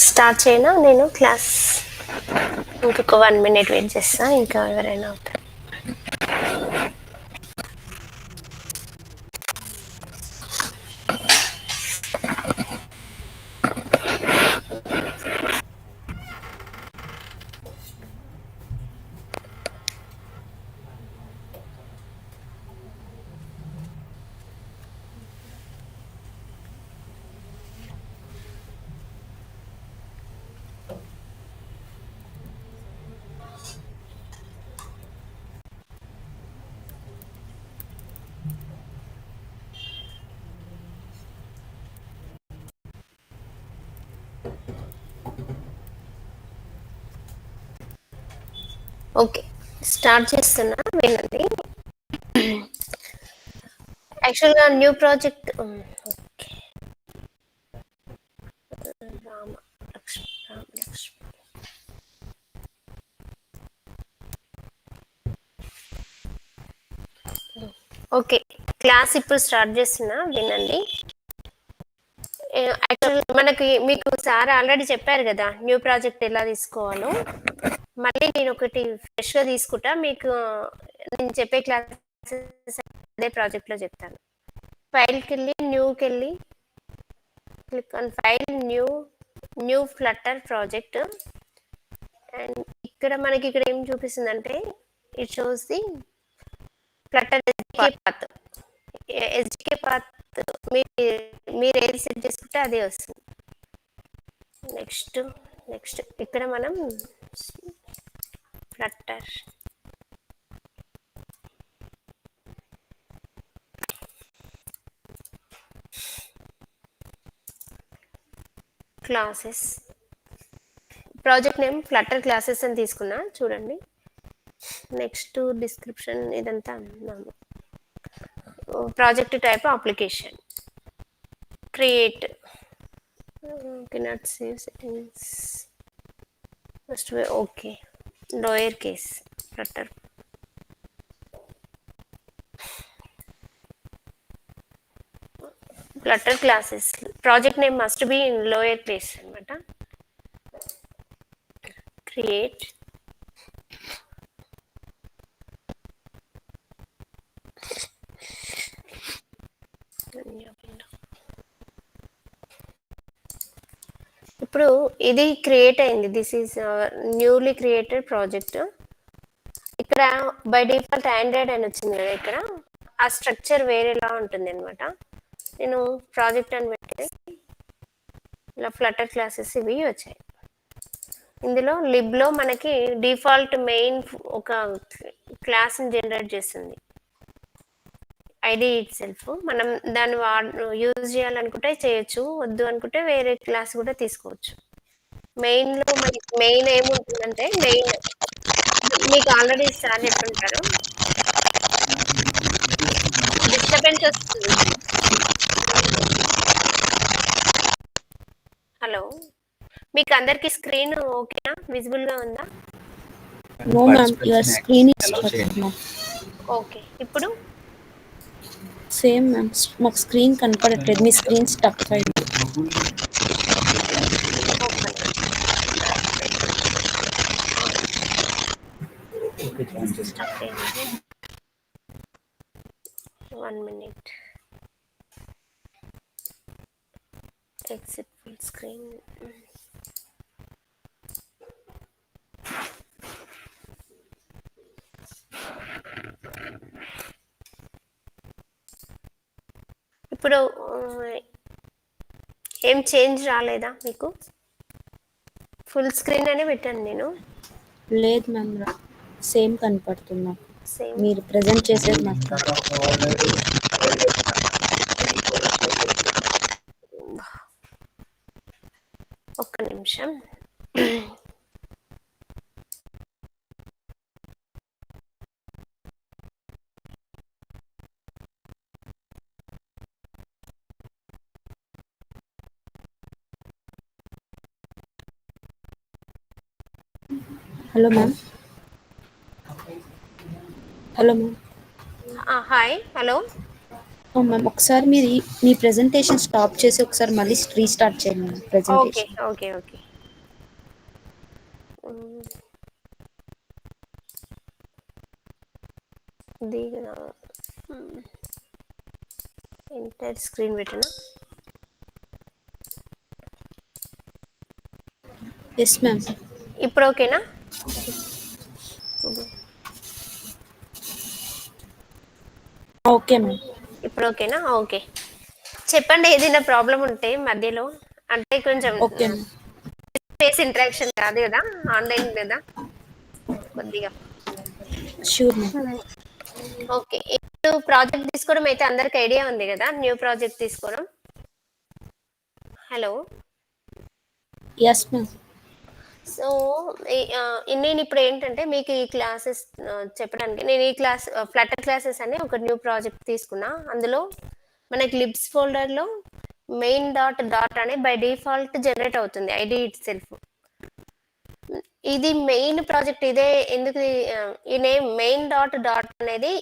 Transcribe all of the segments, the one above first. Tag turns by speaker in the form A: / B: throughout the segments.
A: Start చేయనా నేను class? ఇంకొక 1 minute వెయిట్ చేస్తా, ఇంకా ఎవరైనా అవుతారు. ఓకే, స్టార్ట్ చేస్తున్నా, వినండి. యాక్చువల్గా new project. Okay, Ramalakshmi. Okay, class ఇప్పుడు స్టార్ట్ చేస్తున్నా, వినండి. యాక్చువల్ మీకు సార్ ఆల్రెడీ చెప్పారు కదా న్యూ ప్రాజెక్ట్ ఎలా తీసుకోవాలో. మళ్ళీ నేను ఒకటి ఫ్రెష్గా తీసుకుంటా, మీకు నేను చెప్పే క్లాసెస్ అదే ప్రాజెక్ట్లో చెప్తాను. ఫైల్కి వెళ్ళి న్యూకి వెళ్ళి click on file, new flutter project. And ఇక్కడ ఏం చూపిస్తుందంటే it shows the flutter SDK path. మీరు ఏది సెట్ చేసుకుంటే అదే వస్తుంది. నెక్స్ట్ ఇక్కడ మనం flutter classes, project name flutter classes అని తీసుకున్నా, చూడండి. నెక్స్ట్ డిస్క్రిప్షన్ ఇదంతా అన్నాము. Project type application, create, cannot save settings, first okay, lower case flutter. Flutter classes project name must be in lower case అనమాట. క్రియేట్, ఇప్పుడు ఇది క్రియేట్ అయింది. This is newly created project. ఇక్కడ బై డిఫాల్ట్ ఆండ్రాయిడ్ అని వచ్చింది కదా, ఇక్కడ ఆ స్ట్రక్చర్ వేరేలా ఉంటుంది అనమాట. నేను ప్రాజెక్ట్ అని పెట్టేసి ఇలా ఫ్లటర్ క్లాసెస్ ఇవి వచ్చాయి. ఇందులో లిబ్లో మనకి డిఫాల్ట్ మెయిన్ ఒక క్లాస్ని జనరేట్ చేస్తుంది, ఐడి ఇట్ సెల్ఫ్. మనం దాన్ని యూజ్ చేయాలనుకుంటే చేయొచ్చు, వద్దు అనుకుంటే వేరే క్లాస్ కూడా తీసుకోవచ్చు. మెయిన్లో మనకి మెయిన్ ఏముంటుందంటే, మెయిన్ మీకు ఆల్రెడీ సార్ చెప్పుంటారు. డిస్టర్బెన్స్ వస్తుంది. హలో, మీకు అందరికి స్క్రీన్ ఓకేనా, విజిబుల్ గా ఉందా?
B: No ma'am, your screen is stuck ma'am.
A: Okay, ఇప్పుడు
B: సేమ్ మ్యామ్, మాకు స్క్రీన్ కనపడట్లేదు, మీ స్క్రీన్ స్టక్ అయింది.
A: స్టక్ అయింది. 1 minute. Exit full screen. ఇప్పుడు ఏం చేంజ్ రాలేదా మీకు? ఫుల్ స్క్రీన్ అనే పెట్టాను నేను.
B: లేదు మ్యామ్, సేమ్ కనపడుతున్నా.
A: సేమ్
B: మీరు ప్రజెంట్ చేసేది నాకు
A: ఒక్క నిమిషం.
B: Hello ma'am. Hello ma'am.
A: Hi, hello
B: ma'am, ఒకసారి మీరు మీ ప్రెజెంటేషన్ స్టాప్ చేసి ఒకసారి మళ్ళీ రీస్టార్ట్ చేయండి
A: ఓకే
B: ప్రెజెంటేషన్.
A: ఓకే ఓకే ఇది ఎంటైర్ స్క్రీన్ పెట్టినా.
B: Yes ma'am.
A: ఇప్పుడు ఓకేనా?
B: Okay ma'am.
A: ఇప్పుడు ఓకేనా? ఓకే, చెప్పండి ఏదైనా ప్రాబ్లం ఉంటే మధ్యలో. అంటే కొంచెం
B: ఓకే మ్యామ్.
A: ఫేస్ ఇంటరాక్షన్ కాదు కదా, ఆన్లైన్ కదా కొద్దిగా.
B: Sure ma'am.
A: ఓకే, ఇప్పుడు ప్రాజెక్ట్ తీసుకోవడం అయితే అందరికి ఐడియా ఉంది కదా, న్యూ ప్రాజెక్ట్ తీసుకోవడం. హలో.
B: Yes ma'am.
A: సో నేను ఇప్పుడు ఏంటంటే మీకు ఈ క్లాసెస్ చెప్పడానికి, నేను ఈ క్లాస్ ఫ్లటర్ క్లాసెస్ అని ఒక న్యూ ప్రాజెక్ట్ తీసుకున్నా. అందులో మనకి లిబ్స్ ఫోల్డర్లో మెయిన్ డాట్ డాట్ అని బై డిఫాల్ట్ జనరేట్ అవుతుంది ఐడి ఇట్ సెల్ఫ్. ఇది మెయిన్ ప్రాజెక్ట్. ఇదే ఎందుకు ఈ నేమ్ మెయిన్ డాట్ డాట్ అనేది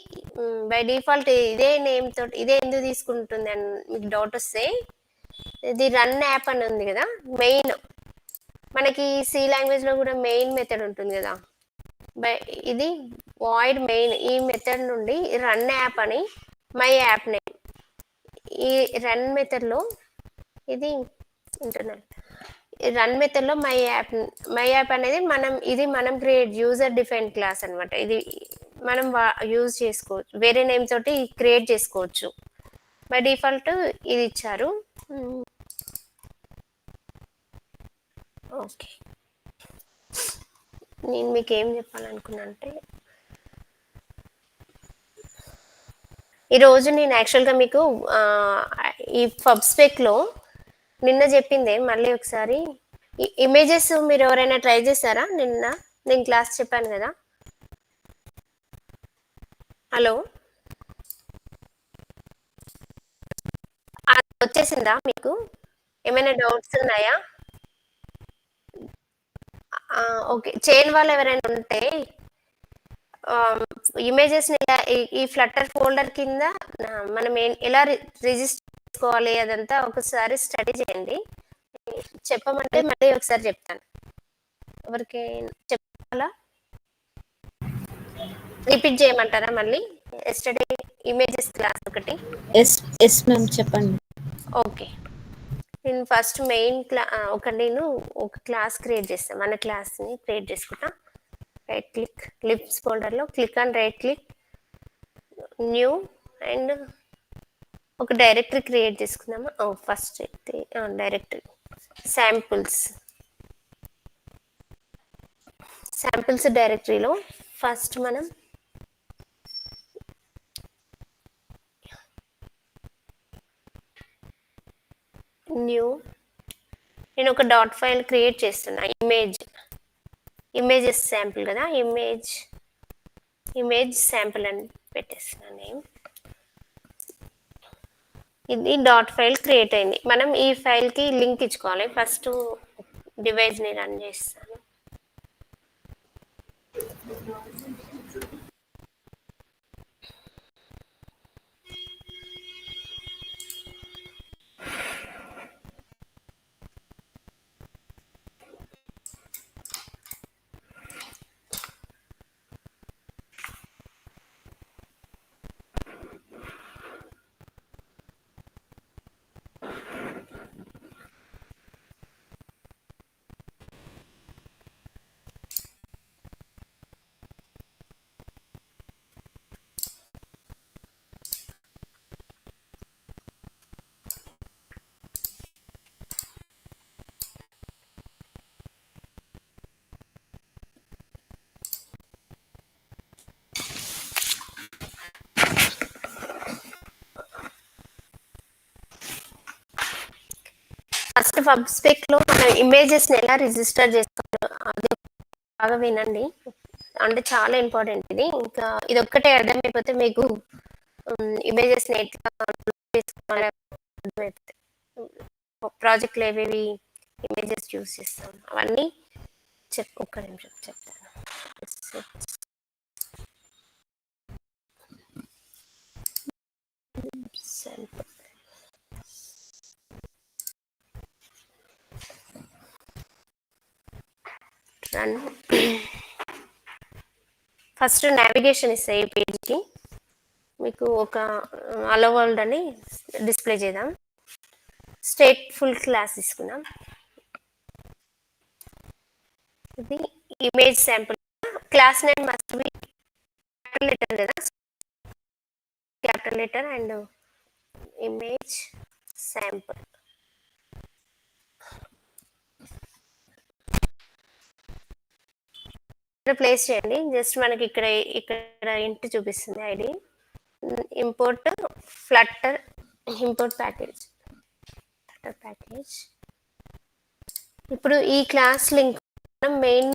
A: బై డిఫాల్ట్ ఇదే నేమ్ తోటి ఇదే ఎందుకు తీసుకుంటుంది అని మీకు డౌట్ వస్తే, ఇది రన్ యాప్ అని ఉంది కదా, మెయిన్ మనకి సి లాంగ్వేజ్ లో కూడా మెయిన్ మెథడ్ ఉంటుంది కదా, ఇది వాయిడ్ మెయిన్. ఈ మెథడ్ నుండి రన్ యాప్ అని మై యాప్ నేమ్, ఈ రన్ మెథడ్ లో ఇది ఇంటర్నల్ రన్ మెథడ్ లో మై యాప్ అనేది మనం క్రియేట్ యూజర్ డిఫైన్ క్లాస్ అనమాట. ఇది మనం యూజ్ చేసుకోవచ్చు, వేరే నేమ్ తోటి క్రియేట్ చేసుకోవచ్చు. బై డిఫాల్ట్ ఇది ఇచ్చారు. ఓకే, నేను మీకు ఏం చెప్పాలనుకున్నా అంటే, ఈరోజు నేను యాక్చువల్గా మీకు ఈ పబ్స్పెక్లో నిన్న చెప్పిందే మళ్ళీ ఒకసారి ఇమేజెస్ మీరు ఎవరైనా ట్రై చేశారా? నిన్న నేను క్లాస్ చెప్పాను కదా. హలో, వచ్చేసిందా? మీకు ఏమైనా డౌట్స్ ఉన్నాయా? ఓకే, చేయని వాళ్ళు ఎవరైనా ఉంటే ఇమేజెస్ ఈ ఫ్లటర్ ఫోల్డర్ కింద మనం ఎలా రిజిస్టర్ చేసుకోవాలి అదంతా ఒకసారి స్టడీ చేయండి. చెప్పమంటే మళ్ళీ ఒకసారి చెప్తాను. ఎవరికి చెప్పాలా? రిపీట్ చేయమంటారా మళ్ళీ? ఎస్టర్డే ఇమేజెస్ క్లాస్ ఒకటి.
B: ఎస్ మ్యామ్, చెప్పండి.
A: ఓకే, నేను ఫస్ట్ మెయిన్ నేను ఒక క్లాస్ క్రియేట్ చేస్తాను. మన క్లాస్ని క్రియేట్ చేసుకుంటా. రైట్ క్లిక్, లిబ్స్ ఫోల్డర్లో click and right click, new, and ఒక డైరెక్టరీ క్రియేట్ చేసుకుందామా. ఫస్ట్ అయితే డైరెక్టరీ శాంపిల్స్ డైరెక్టరీలో ఫస్ట్ మనం న్యూ, నేను ఒక డాట్ ఫైల్ క్రియేట్ చేస్తున్నా. ఇమేజెస్ శాంపిల్ కదా, ఇమేజ్ శాంపిల్ అని పెట్టేస్తున్నా నేమ్. ఇది డాట్ ఫైల్ క్రియేట్ అయింది. మనం ఈ ఫైల్కి లింక్ ఇచ్చుకోవాలి. ఫస్ట్ డివైస్ని రన్ చేస్తాను. ఫస్ట్ పబ్స్పెక్ లో మనం ఇమేజెస్ ని ఎలా రిజిస్టర్ చేసుకోవాలి అది బాగా వినండి. అంటే చాలా ఇంపార్టెంట్ ఇది. ఇంకా ఇది ఒక్కటే అర్థమైపోతే మీకు ఇమేజెస్ ని ఎట్లా చేసుకోవాలి ప్రాజెక్ట్లో ఏవేవి ఇమేజెస్ యూస్ చేస్తాం అవన్నీ ఒక్క నిమిషం చెప్తాను. రన్ ఫస్ట్ నావిగేషన్ ఇస్తాయి ఈ పేజ్కి. మీకు ఒక అలో వరల్డ్ అని డిస్ప్లే చేద్దాం. స్టేట్ ఫుల్ క్లాస్ తీసుకుందాం. ఇది image sample. Class name must be capital letter కదా, capital letter and image sample. Place చేయండి. జస్ట్ మనకి ఇక్కడ ఇంటి చూపిస్తుంది ID. Import flutter, import package. ఇప్పుడు ఈ క్లాస్ లింక్ మనం మెయిన్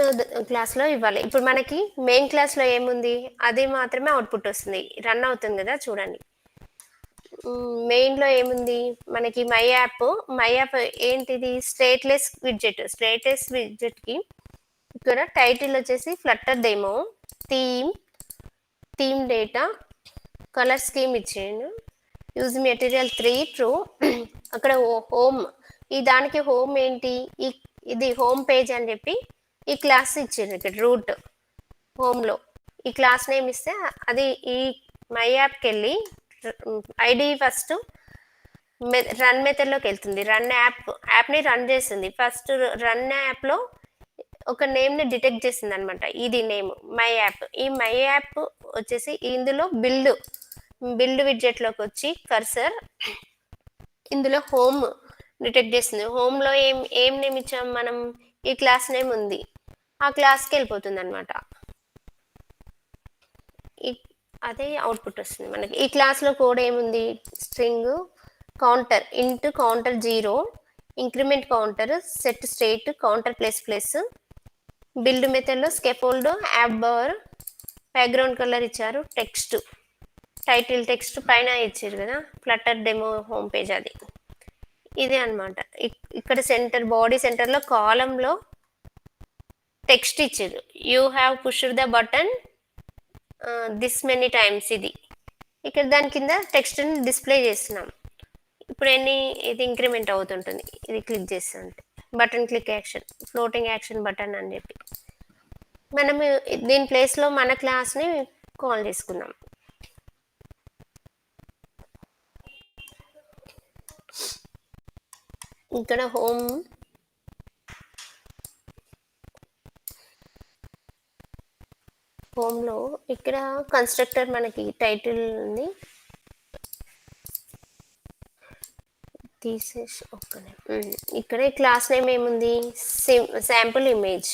A: క్లాస్లో ఇవ్వాలి. ఇప్పుడు మనకి మెయిన్ క్లాస్లో ఏముంది అది మాత్రమే అవుట్పుట్ వస్తుంది, రన్ అవుతుంది కదా చూడండి. మెయిన్లో ఏముంది మనకి మై యాప్ ఏంటిది, స్టేట్లెస్ విడ్జెట్కి ఇక్కడ టైటిల్ వచ్చేసి flutter demo, theme data, colour scheme ఇచ్చేయండి. Use material 3 true. అక్కడ హోమ్, ఈ దానికి హోమ్ ఏంటి, ఇది హోమ్ పేజ్ అని చెప్పి ఈ క్లాస్ ఇచ్చింది. ఇక్కడ రూట్ హోమ్లో ఈ క్లాస్ నేమ్ ఇస్తే అది ఈ మై యాప్కి వెళ్ళి ఐడి ఫస్ట్ రన్ మెథడ్లోకి వెళ్తుంది. యాప్ని రన్ చేస్తుంది. ఫస్ట్ రన్ యాప్లో ఒక నేమ్ని డిటెక్ట్ చేసింది అనమాట. ఇది నేమ్ మై యాప్. ఈ మై యాప్ వచ్చేసి ఇందులో బిల్డ్ విడ్జెట్లోకి వచ్చి కర్సర్ ఇందులో హోమ్ డిటెక్ట్ చేస్తుంది. హోమ్లో ఏం నేమ్ ఇచ్చాం మనం, ఈ క్లాస్ నేమ్ ఉంది, ఆ క్లాస్కి వెళ్ళిపోతుంది అనమాట. అదే అవుట్పుట్ వస్తుంది మనకి. ఈ క్లాస్లో కోడ్ ఏముంది, స్ట్రింగ్ కౌంటర్, ఇంట్ counter 0, increment counter, set state counter plus, build మెథడ్లో scaffold, app bar, background colour ఇచ్చారు, టెక్స్ట్ టైటిల్ టెక్స్ట్ పైన ఇచ్చారు కదా ఫ్లట్టర్ డెమో హోమ్ పేజ్, అది ఇదే అనమాట. ఇక్కడ బాడీ సెంటర్లో కాలంలో టెక్స్ట్ ఇచ్చారు, you have pushed the button this many times. ఇది ఇక్కడ దాని కింద టెక్స్ట్ని డిస్ప్లే చేస్తున్నాం. ఇప్పుడు ఇది ఇంక్రిమెంట్ అవుతుంటుంది, ఇది క్లిక్ చేస్తుంటే button click action, floating action button అని చెప్పి మనము దీని ప్లేస్లో మన క్లాస్ని కాల్ చేసుకుందాం. ఇక్కడ హోమ్లో ఇక్కడ కన్స్ట్రక్టర్ మనకి టైటిల్ని తీసేసి ఇక్కడ క్లాస్ నేమ్ ఏముంది, శాంపుల్ ఇమేజ్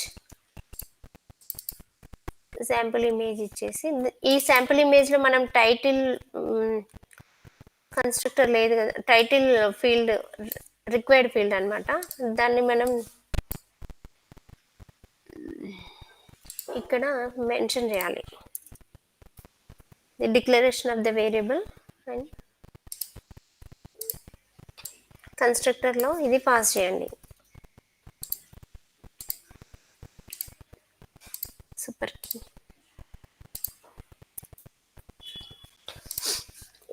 A: ఇచ్చేసి ఈ శాంపుల్ ఇమేజ్లో మనం టైటిల్ కన్స్ట్రక్టర్ లేదు కదా, టైటిల్ ఫీల్డ్ రిక్వైర్డ్ ఫీల్డ్ అనమాట. దాన్ని మనం ఇక్కడ మెన్షన్ చేయాలి, the declaration of the variable and కన్స్ట్రక్టర్లో ఇది పాస్ చేయండి. Super key.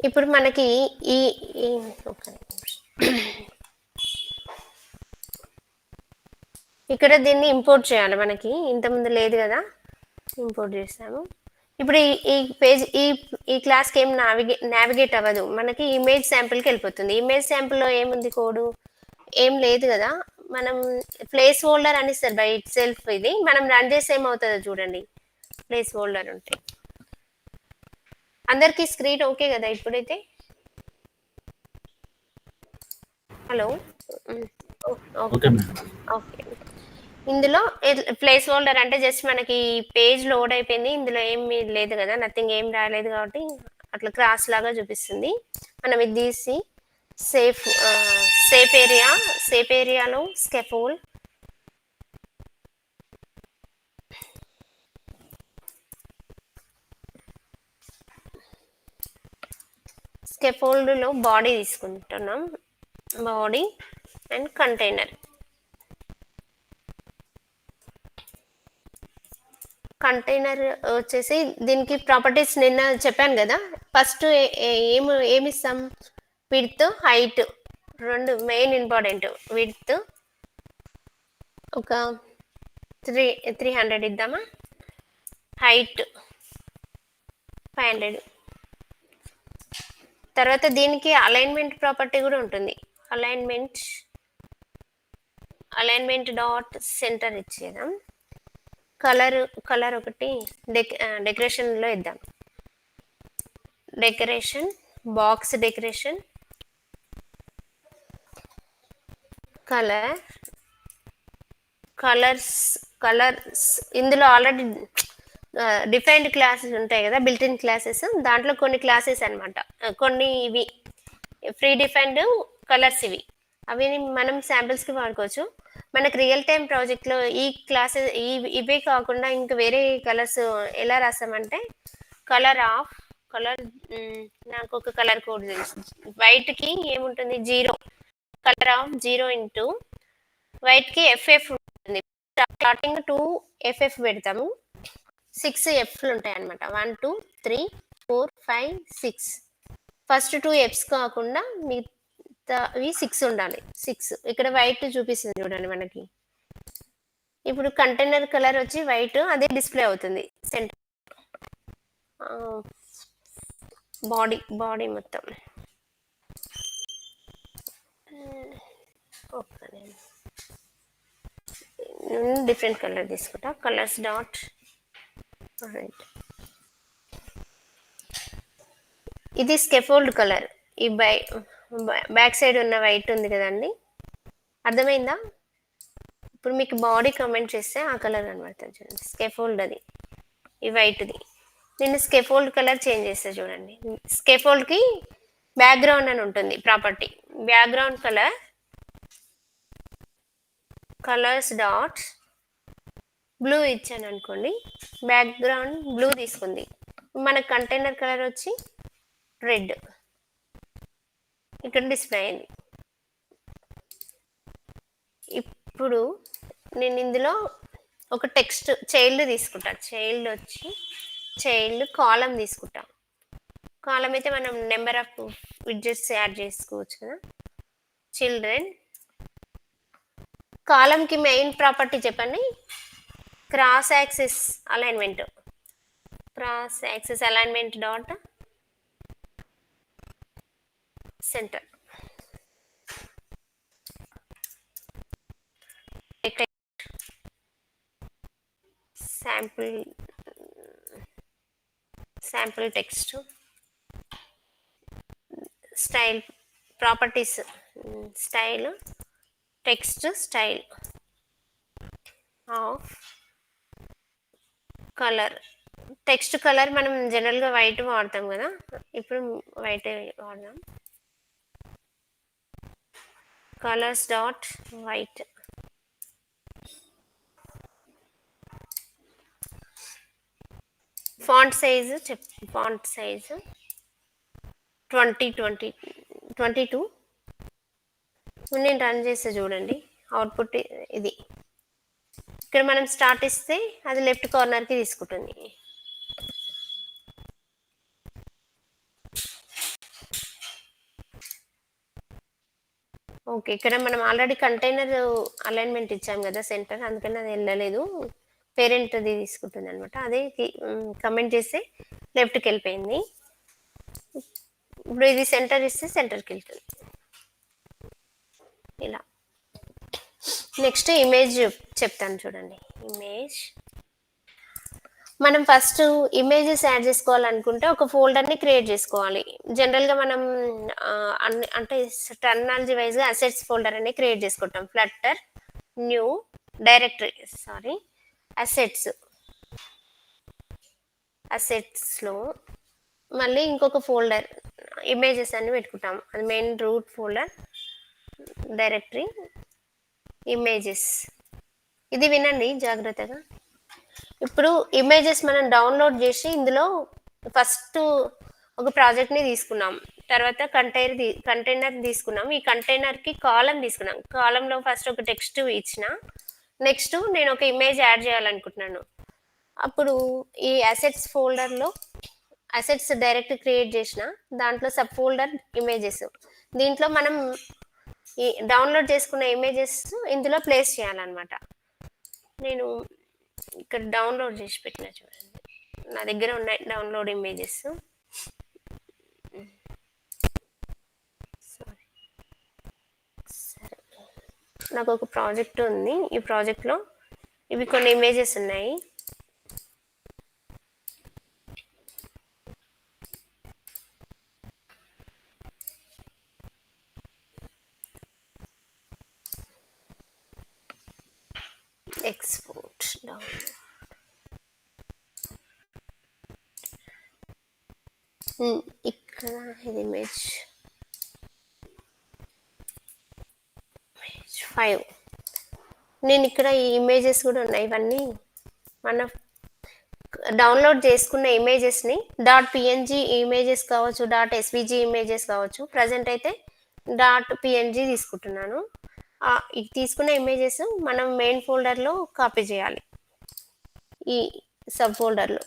A: ఇప్పుడు మనకి ఇక్కడ దీన్ని ఇంపోర్ట్ చేయాలి. మనకి ఇంతకుముందు లేదు కదా, ఇంపోర్ట్ చేస్తాము. ఇప్పుడు ఈ పేజ్ ఈ క్లాస్కి ఏం నావిగేట్ అవ్వదు, మనకి ఇమేజ్ శాంపుల్కి వెళ్ళిపోతుంది. ఇమేజ్ శాంపుల్లో ఏముంది, కోడు ఏం లేదు కదా. మనం ప్లేస్ హోల్డర్ అని ఇస్తారు బై ఇట్ సెల్ఫ్. ఇది మనం రన్ చేసి ఏమవుతుందో చూడండి, ప్లేస్ హోల్డర్ ఉంటే. అందరికీ స్క్రీన్ ఓకే కదా ఇప్పుడైతే? Hello, okay. ఇందులో ప్లేస్ హోల్డర్ అంటే జస్ట్ మనకి పేజ్ లోడ్ అయిపోయింది, ఇందులో ఏమి లేదు కదా, నథింగ్ ఏం రాలేదు కాబట్టి అట్లా క్రాస్ లాగా చూపిస్తుంది. మనం ఇది తీసి సేఫ్ ఏరియాలో స్కెఫోల్డ్లో బాడీ తీసుకుంటున్నాం, బాడీ అండ్ కంటైనర్ వచ్చేసి దీనికి ప్రాపర్టీస్ నిన్న చెప్పాను కదా. ఫస్ట్ ఏమిస్తాం, విడ్త్ హైట్, రెండు మెయిన్ ఇంపార్టెంట్. విడ్త్ ఒక 300 ఇద్దామా, హైట్ 500. తర్వాత దీనికి అలైన్మెంట్ ప్రాపర్టీ కూడా ఉంటుంది. అలైన్మెంట్ డాట్ సెంటర్ ఇచ్చేద్దాం. కలర్ ఒకటి డెకరేషన్లో ఇద్దాం. డెకరేషన్ బాక్స్ డెకరేషన్ కలర్స్ ఇందులో ఆల్రెడీ డిఫైన్డ్ క్లాసెస్ ఉంటాయి కదా, బిల్ట్-ఇన్ క్లాసెస్. దాంట్లో కొన్ని క్లాసెస్ అనమాట, కొన్ని ఇవి ఫ్రీ డిఫైన్డ్ కలర్స్, అవి మనం శాంపిల్స్కి వాడుకోవచ్చు. మనకు రియల్ టైం ప్రాజెక్ట్లో ఈ క్లాసెస్ ఇవే కాకుండా ఇంకా వేరే కలర్స్ ఎలా రాస్తామంటే, కలర్ నాకు ఒక కలర్ కోడ్ తెలుసు. వైట్కి ఏముంటుంది, 0, కలర్ ఆఫ్ 0 ఇంటూ వైట్కి FF ఉంటుంది. స్టార్టింగ్ 2 FF పెడతాము, 6 Fలు ఉంటాయి అనమాట. 1 2 3 4 5 6. ఫస్ట్ 2 Fs కాకుండా మిగతావి 6 ఉండాలి. 6 ఇక్కడ వైట్ చూపిస్తుంది చూడండి మనకి. ఇప్పుడు కంటైనర్ కలర్ వచ్చి వైట్, అదే డిస్ప్లే అవుతుంది. సెంటర్ బాడీ మొత్తం డిఫరెంట్ కలర్ తీసుకుంటా. Colours dot red. ఇది స్కెఫోల్డ్ కలర్. ఈ బ్యాక్ సైడ్ ఉన్న వైట్ ఉంది కదండి, అర్థమైందా? ఇప్పుడు మీకు బాడీ కమెంట్ చేస్తే ఆ కలర్ కనబడుతుంది చూడండి, స్కెఫోల్డ్ అది, ఈ వైట్ది. నేను స్కెఫోల్డ్ కలర్ చేంజ్ చేస్తా చూడండి. స్కెఫోల్డ్కి బ్యాక్గ్రౌండ్ అని ఉంటుంది property. Background colours dot blue ఇచ్చాను అనుకోండి, బ్యాక్గ్రౌండ్ బ్లూ తీసుకుంది. మన కంటైనర్ కలర్ వచ్చి రెడ్, ఇక్కడ డిస్ప్లే అయింది. ఇప్పుడు నేను ఇందులో ఒక టెక్స్ట్ చైల్డ్ తీసుకుంటా. చైల్డ్ కాలం తీసుకుంటా. కాలం అయితే మనం నెంబర్ ఆఫ్ విడ్జెట్స్ యాడ్ చేసుకోవచ్చు కదా. చిల్డ్రన్ కాలంకి మెయిన్ ప్రాపర్టీ చెప్పండి, cross axis alignment. Dot centre. Sample text. Style properties, style text style of colour. Text colour మనం జనరల్గా వైట్ వాడతాం కదా, ఇప్పుడు వైట్ వాడదాం. Colours dot white. Font size 22. నేను రన్ చేస్తే చూడండి అవుట్పుట్ ఇది. ఇక్కడ మనం స్టార్ట్ ఇస్తే అది లెఫ్ట్ కార్నర్కి తీసుకుంటుంది. ఓకే, ఇక్కడ మనం ఆల్రెడీ కంటైనర్ అలైన్మెంట్ ఇచ్చాం కదా సెంటర్, అందుకని అది వెళ్ళలేదు, పేరెంట్ది తీసుకుంటుంది అనమాట. అదే కమెంట్ చేస్తే లెఫ్ట్కి వెళ్ళిపోయింది. ఇప్పుడు ఇది సెంటర్ ఇస్తే సెంటర్కి వెళ్తుంది ఇలా. నెక్స్ట్ ఇమేజ్ చెప్తాను చూడండి. ఇమేజ్ మనం ఫస్ట్ ఇమేజెస్ యాడ్ చేసుకోవాలనుకుంటే ఒక ఫోల్డర్ని క్రియేట్ చేసుకోవాలి. జనరల్గా మనం అంటే టర్మినాలజీ వైజ్గా అసెట్స్ ఫోల్డర్ అని క్రియేట్ చేసుకుంటాం. ఫ్లట్టర్ న్యూ డైరెక్టరీ అసెట్స్లో మళ్ళీ ఇంకొక ఫోల్డర్ ఇమేజెస్ అన్ని పెట్టుకుంటాం. అది main root folder, directory images. ఇది వినండి జాగ్రత్తగా. ఇప్పుడు ఇమేజెస్ మనం డౌన్లోడ్ చేసి ఇందులో ఫస్ట్ ఒక ప్రాజెక్ట్ని తీసుకున్నాం, తర్వాత కంటైనర్ తీసుకున్నాం. ఈ కంటైనర్కి కాలం తీసుకున్నాం. కాలంలో ఫస్ట్ ఒక టెక్స్ట్ ఇచ్చిన, నెక్స్ట్ నేను ఒక ఇమేజ్ యాడ్ చేయాలనుకుంటున్నాను. అప్పుడు ఈ అసెట్స్ ఫోల్డర్లో అసెట్స్ డైరెక్ట్ క్రియేట్ చేసిన దాంట్లో సబ్ ఫోల్డర్ ఇమేజెస్. దీంట్లో మనం ఈ డౌన్లోడ్ చేసుకున్న ఇమేజెస్ ఇందులో ప్లేస్ చేయాలన్నమాట. నేను ఇక్కడ డౌన్లోడ్ చేసి పెట్టిన చూడండి, నా దగ్గర ఉన్నాయి డౌన్లోడ్ ఇమేజెస్. సారీ, సరే, నాకు ఒక ప్రాజెక్ట్ ఉంది. ఈ ప్రాజెక్ట్లో ఇవి కొన్ని ఇమేజెస్ ఉన్నాయి. Export download. ఇక్కడ ఇది ఇమేజ్ 5. నేను ఇక్కడ ఈ ఇమేజెస్ కూడా ఉన్నాయి. ఇవన్నీ మన డౌన్లోడ్ చేసుకున్న ఇమేజెస్ని .png ఇమేజెస్ కావచ్చు, .svg ఇమేజెస్ కావచ్చు. ప్రజెంట్ అయితే .png తీసుకుంటున్నాను. ఇది తీసుకున్న ఇమేజెస్ మనం మెయిన్ ఫోల్డర్లో కాపీ చేయాలి. ఈ సబ్ ఫోల్డర్లో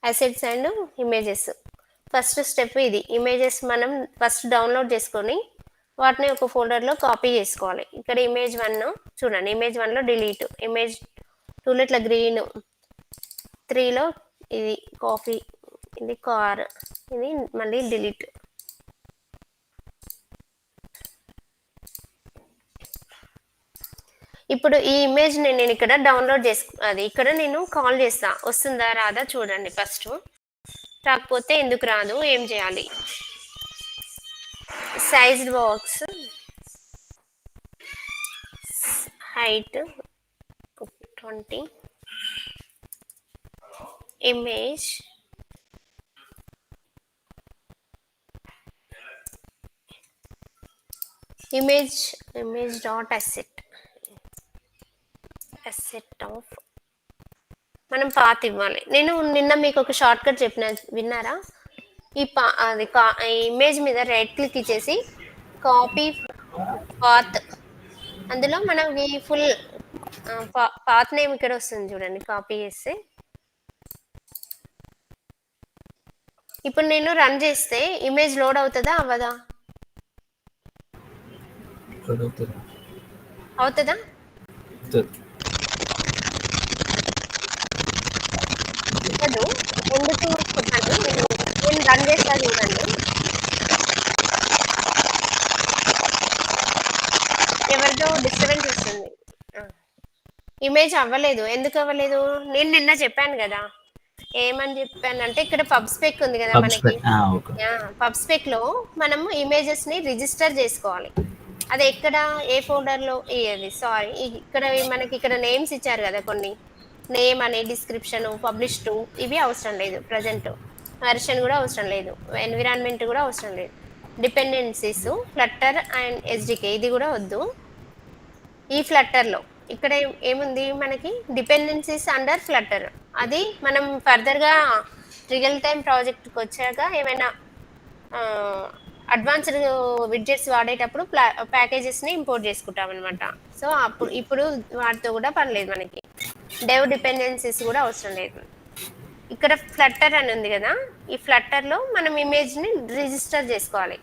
A: assets and images. First step ఇది. ఇమేజెస్ మనం ఫస్ట్ డౌన్లోడ్ చేసుకొని వాటిని ఒక ఫోల్డర్లో కాపీ చేసుకోవాలి. ఇక్కడ ఇమేజ్ 1 చూడండి. ఇమేజ్ 1లో డిలీట్, ఇమేజ్ 2లో ఇట్లా గ్రీన్, 3లో ఇది కాఫీ, ఇది కార్, ఇది మళ్ళీ డిలీట్. ఇప్పుడు ఈ ఇమేజ్ నేను ఇక్కడ డౌన్లోడ్ అది ఇక్కడ నేను కాల్ చేస్తా, వస్తుందా రాదా చూడండి. ఫస్ట్ రాకపోతే ఎందుకు రాదు, ఏం చేయాలి? Sized box, height 20, image dot asset of మనం పాత్ ఇవ్వాలి. నేను నిన్న మీకు ఒక షార్ట్ కట్ చెప్పిన, విన్నారా? ఈ ఇమేజ్ మీద రైట్ క్లిక్ ఇచ్చేసి కాపీ పాత్, అందులో మనం ఈ ఫుల్ పాత్ నేమ్ ఇక్కడ వస్తుంది చూడండి. కాపీ చేస్తే ఇప్పుడు నేను రన్ చేస్తే ఇమేజ్ లోడ్ అవుతుందా అవ్వదా? అవుతుందా? ఎందుకు చెప్పండి, నేను రన్ చేస్తా చూడండి. ఎవరిదో డిస్టర్బెన్స్ వస్తుంది. ఇమేజ్ అవ్వలేదు. ఎందుకు అవ్వలేదు? నేను నిన్న చెప్పాను కదా. ఏమని చెప్పానంటే ఇక్కడ పబ్ స్పెక్ ఉంది కదా మనకి. పబ్ స్పెక్ లో మనము ఇమేజెస్ ని రిజిస్టర్ చేసుకోవాలి. అది ఎక్కడ, ఏ ఫోల్డర్ లో? సారీ, ఇక్కడ మనకి ఇక్కడ నేమ్స్ ఇచ్చారు కదా కొన్ని. నేమ్ అనే, డిస్క్రిప్షన్, పబ్లిష్ టు, ఇవి అవసరం లేదు. ప్రజెంట్ వెర్షన్ కూడా అవసరం లేదు. ఎన్విరాన్మెంట్ కూడా అవసరం లేదు. డిపెండెన్సీస్, ఫ్లట్టర్ అండ్ ఎస్డికే, ఇది కూడా వద్దు. ఈ ఫ్లట్టర్లో ఇక్కడ ఏముంది మనకి? Dependencies under Flutter. అది మనం ఫర్దర్గా రియల్ టైం ప్రాజెక్ట్కి వచ్చాక ఏమైనా అడ్వాన్స్డ్ విడ్జెట్స్ వాడేటప్పుడు ప్యాకేజెస్ని ఇంపోర్ట్ చేసుకుంటాం అనమాట. సో ఇప్పుడు వాటితో కూడా పనిలేదు మనకి. డెవ్ డిపెండెన్సీస్ కూడా అవసరం లేదు. ఇక్కడ ఫ్లట్టర్ అని ఉంది కదా, ఈ ఫ్లట్టర్లో మనం ఇమేజ్ని రిజిస్టర్ చేసుకోవాలి.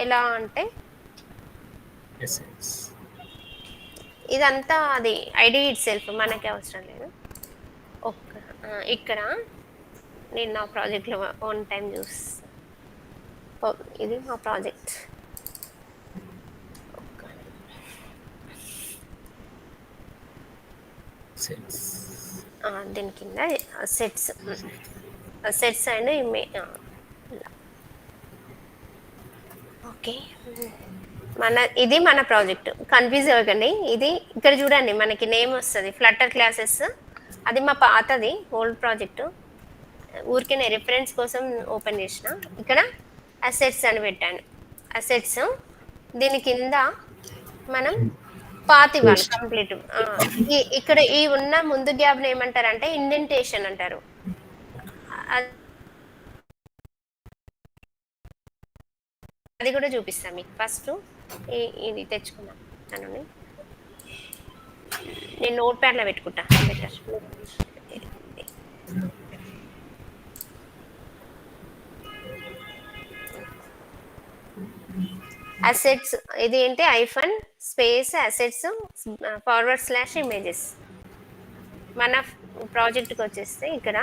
A: ఎలా అంటే ఇదంతా అది ఐడి ఇట్ సెల్ఫ్, మనకే అవసరం లేదు. ఇక్కడ నేను నా ప్రాజెక్ట్లో ఓన్ టైం చూస్తాను. ఇది మా ప్రాజెక్ట్. దీని కింద సెట్స్ అండ్ ఓకే. ఇది మన ప్రాజెక్ట్. కన్ఫ్యూజ్ అవ్వకండి. ఇది ఇక్కడ చూడండి, మనకి నేమ్ వస్తుంది ఫ్లట్టర్ క్లాసెస్. అది మా పాతది ఓల్డ్ ప్రాజెక్టు. ఊరికే నేను రిఫరెన్స్ కోసం ఓపెన్ చేసిన. ఇక్కడ అసెట్స్ అని పెట్టాను. అసెట్స్, దీని కింద మనం పాత్ ఇవ్వాలి కంప్లీట్. ఇక్కడ ఈ ఉన్న ముందు గ్యాప్ని ఏమంటారంటే ఇండెంటేషన్ అంటారు. అది కూడా చూపిస్తాను మీకు. ఫస్ట్ ఇది తెచ్చుకున్నాను, నేను నోట్ ప్యాడ్లో పెట్టుకుంటా. అసెట్స్, ఇది ఏంటి? Hyphen space assets /images. మన ప్రాజెక్ట్కి వచ్చేస్తే ఇక్కడ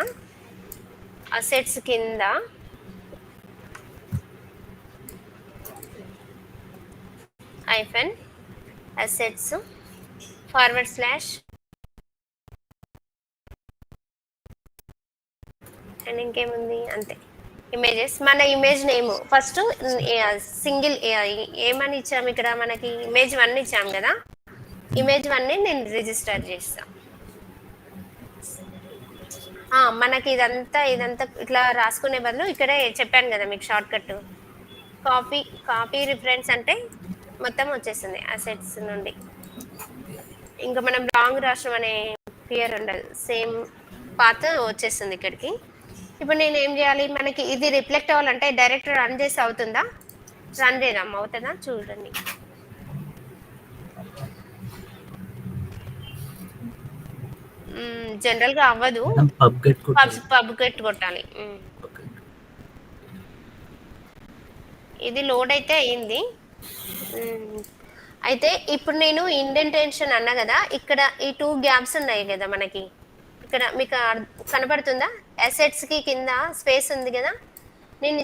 A: అసెట్స్ కింద hyphen assets forward slash and ఇంకేముంది అంతే ఇమేజెస్. మన ఇమేజ్ నేమ్ ఫస్ట్ సింగిల్ ఏమని ఇచ్చాము ఇక్కడ, మనకి ఇమేజ్ 1 ఇచ్చాము కదా, ఇమేజ్ 1ని నేను రిజిస్టర్ చేస్తా. మనకి ఇదంతా ఇట్లా రాసుకునే బదులు ఇక్కడే చెప్పాను కదా మీకు షార్ట్ కట్, కాపీ రిఫరెన్స్ అంటే మొత్తం వచ్చేస్తుంది అసెట్స్ నుండి. ఇంకా మనం రాంగ్ రాష్ట్రం అనే ఫియర్ ఉండదు, సేమ్ పాత్ వచ్చేస్తుంది ఇక్కడికి. ఇప్పుడు నేను ఏం చేయాలి, మనకి ఇది రిఫ్లెక్ట్ అవ్వాలంటే డైరెక్ట్ రన్ చేసి అవుతుందా, రన్ చేద్దాం అవుతుందా చూడండి. జనరల్ గా అవ్వదు, పబ్ గెట్ కొట్టాలి. ఇది లోడ్ అయితే అయింది. అయితే ఇప్పుడు నేను ఇండెంటేషన్ అన్నా కదా, ఇక్కడ ఈ 2 గ్యాప్స్ ఉన్నాయి కదా మనకి, ఇక్కడ మీకు కనపడుతుందా, అసెట్స్ కి కింద స్పేస్ ఉంది కదా, నేను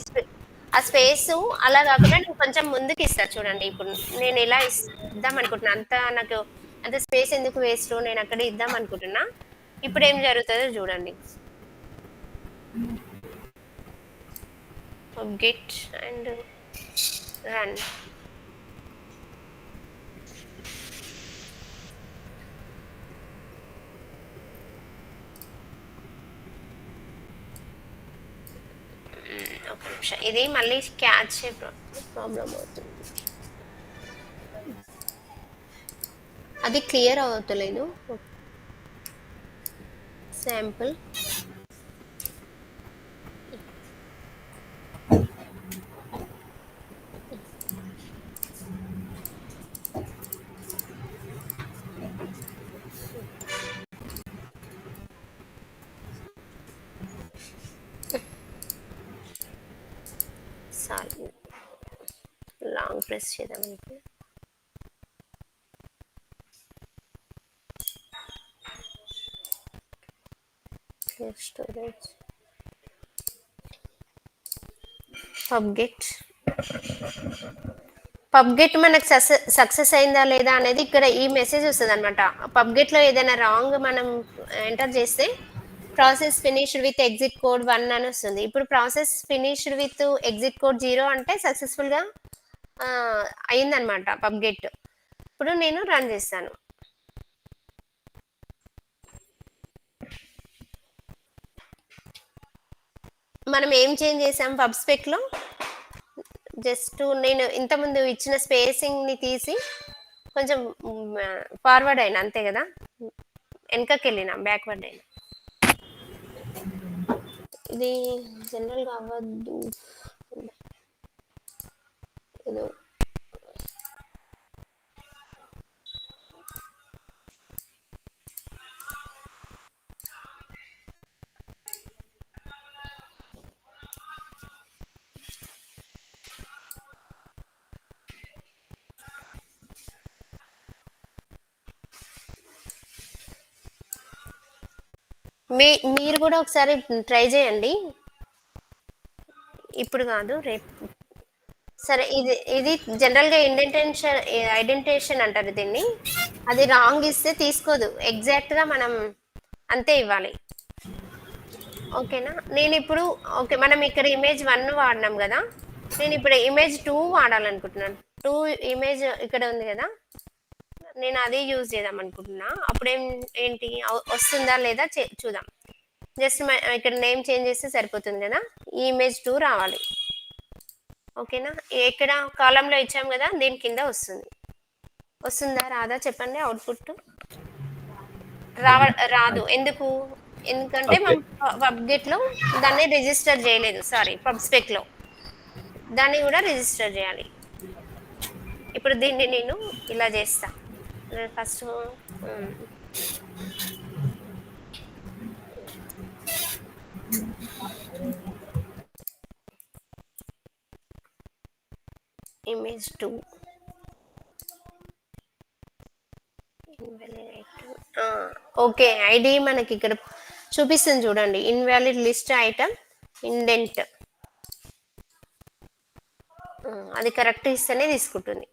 A: ఆ స్పేస్ అలా కాకుండా నేను కొంచెం ముందుకు ఇస్తా చూడండి. ఇప్పుడు నేను ఇలా ఇద్దాం అనుకుంటున్నా, నాకు అంత స్పేస్ ఎందుకు వేస్ట్, నేను అక్కడ ఇద్దాం అనుకుంటున్నా. ఇప్పుడు ఏం జరుగుతుందో చూడండి. Get and run. ఒక నిమిషం, ఇది మళ్ళీ క్యాచ్ ప్రాబ్లం అవుతుంది, అది క్లియర్ అవుతలేదు. శాంపుల్ లాంగ్ ప్రెస్ చేద్దాం అనుకో. స్టోరేజ్ పబ్గెట్ మనకు సక్సెస్ అయిందా లేదా అనేది ఇక్కడ ఈ మెసేజ్ వస్తుంది అనమాట. పబ్గెట్లో ఏదైనా రాంగ్ మనం ఎంటర్ చేస్తే process finished with exit code 1 అని వస్తుంది. ఇప్పుడు process finished with exit code 0 అంటే సక్సెస్ఫుల్గా అయిందనమాట పబ్గెట్. ఇప్పుడు నేను రన్ చేస్తాను. మనం ఏం చేంజ్ చేసాం పబ్ స్పెక్లో, జస్ట్ నేను ఇంతకుముందు ఇచ్చిన స్పేసింగ్ని తీసి కొంచెం ఫార్వర్డ్ అయినా అంతే కదా, వెనకకి వెళ్ళినా బ్యాక్వర్డ్ అయినా. ఇది జనరల్గా అవ్వద్దు ఏదో. మీరు కూడా ఒకసారి ట్రై చేయండి, ఇప్పుడు కాదు రేపు. సరే, ఇది జనరల్గా ఐడెంటిటేషన్ అంటారు దీన్ని. అది రాంగ్ ఇస్తే తీసుకోదు, ఎగ్జాక్ట్గా మనం అంతే ఇవ్వాలి. ఓకేనా, నేను ఇప్పుడు మనం ఇక్కడ ఇమేజ్ 1 వాడినాం కదా, నేను ఇప్పుడు ఇమేజ్ 2 వాడాలనుకుంటున్నాను. 2 ఇమేజ్ ఇక్కడ ఉంది కదా, నేను అదే యూజ్ చేద్దాం అనుకుంటున్నా. అప్పుడేం ఏంటి వస్తుందా లేదా చూద్దాం. జస్ట్ ఇక్కడ నేమ్ చేంజ్ చేస్తే సరిపోతుంది కదా, ఈ ఇమేజ్ 2 రావాలి. ఓకేనా, ఎక్కడ కాలంలో ఇచ్చాం కదా, దీని కింద వస్తుందా రాదా చెప్పండి. అవుట్పుట్ రాదు, ఎందుకంటే మనం పబ్గెట్లో దాన్ని రిజిస్టర్ చేయలేదు, సారీ పబ్ స్పెక్లో దాన్ని కూడా రిజిస్టర్ చేయాలి. ఇప్పుడు దీన్ని నేను ఇలా చేస్తా. ఫస్ట్ ఇమేజ్ 2 ఓకే, ఐడి మనకి ఇక్కడ చూపిస్తుంది చూడండి, ఇన్వాలిడ్ లిస్ట్ ఐటమ్ ఇండెంట్, అది కరెక్ట్ ఇస్తేనే తీసుకుంటుంది.